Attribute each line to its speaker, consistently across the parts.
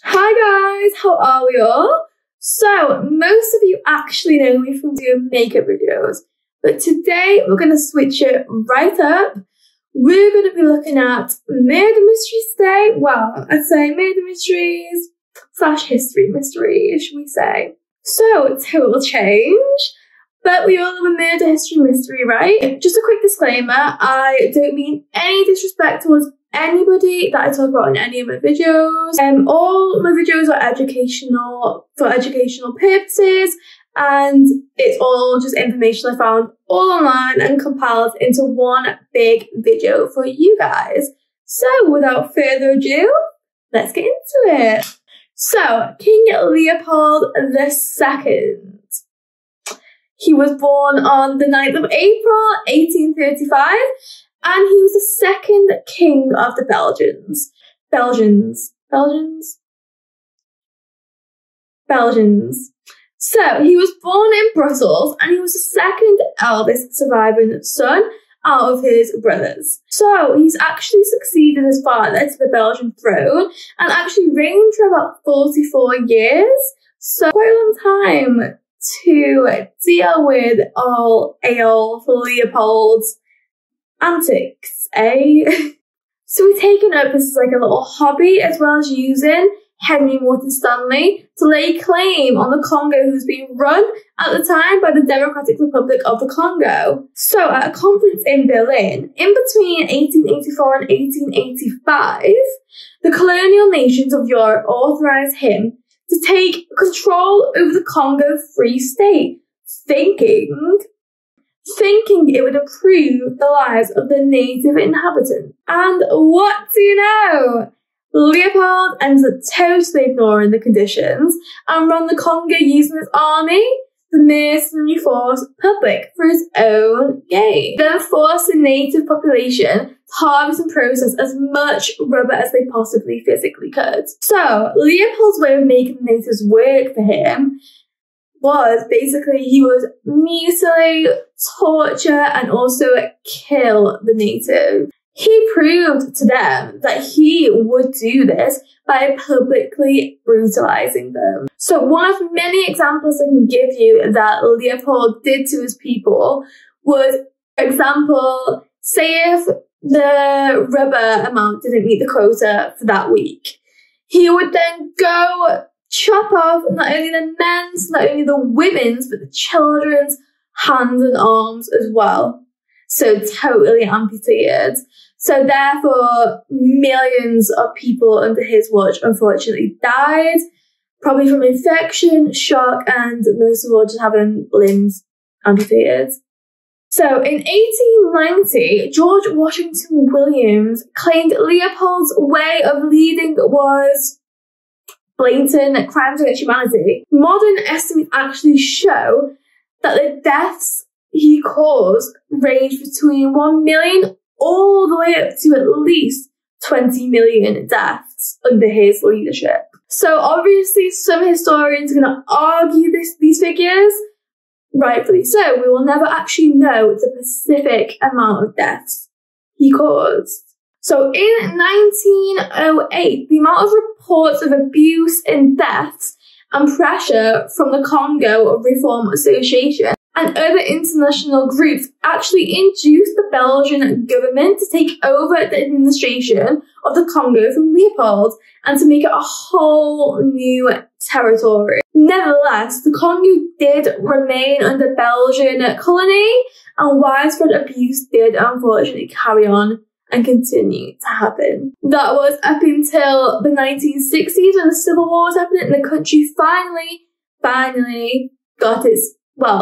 Speaker 1: Hi guys, how are we all? So, most of you actually know me from doing makeup videos, but today we're going to switch it right up. We're going to be looking at murder mysteries today. Well, I'd say murder mysteries / history mysteries, should we say. So, total change, but we all love a murder history mystery, right? Just a quick disclaimer, I don't mean any disrespect towards anybody that I talk about in any of my videos. All my videos are educational, for educational purposes, and it's all just information I found all online and compiled into one big video for you guys. So without further ado, let's get into it. So, King Leopold II. He was born on the 9th of April, 1835, and he was the second king of the Belgians. So, he was born in Brussels, and he was the second eldest surviving son out of his brothers. So, he's actually succeeded his father to the Belgian throne, and actually reigned for about 44 years. So, quite a long time to deal with all Adolf Leopold's antics, eh? So we've taken up this as like a little hobby, as well as using Henry Morton Stanley to lay claim on the Congo, who's being run at the time by the Democratic Republic of the Congo. So at a conference in Berlin, in between 1884 and 1885, the colonial nations of Europe authorized him to take control over the Congo Free State, thinking it would improve the lives of the native inhabitants. And what do you know? Leopold ends up totally ignoring the conditions and run the Congo using his army, the mercenary force, public for his own gain, then forced the native population to harvest and process as much rubber as they possibly physically could. So, Leopold's way of making the natives work for him was basically he would mutilate, torture, and also kill the native. He proved to them that he would do this by publicly brutalizing them. So one of many examples I can give you that Leopold did to his people was, for example, say if the rubber amount didn't meet the quota for that week, he would then go chop off not only the men's, not only the women's, but the children's hands and arms as well. So totally amputated. So therefore, millions of people under his watch unfortunately died, probably from infection, shock, and most of all just having limbs amputated. So in 1890, George Washington Williams claimed Leopold's way of leading was blatant crimes against humanity. Modern estimates actually show that the deaths he caused range between 1 million all the way up to at least 20 million deaths under his leadership. So obviously some historians are going to argue these figures, rightfully so. We will never actually know the specific amount of deaths he caused. So in 1908, the amount of reports of abuse and deaths and pressure from the Congo Reform Association and other international groups actually induced the Belgian government to take over the administration of the Congo from Leopold and to make it a whole new territory. Nevertheless, the Congo did remain under Belgian colony, and widespread abuse did unfortunately carry on and continue to happen. That was up until the 1960s when the Civil War was happening and the country finally got its,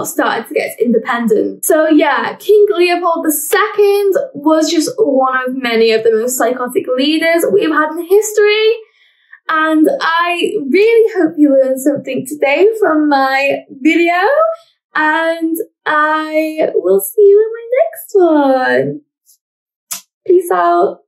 Speaker 1: started to get its independence. So yeah, King Leopold II was just one of many of the most psychotic leaders we've had in history. And I really hope you learned something today from my video. And I will see you in my next one. Peace out.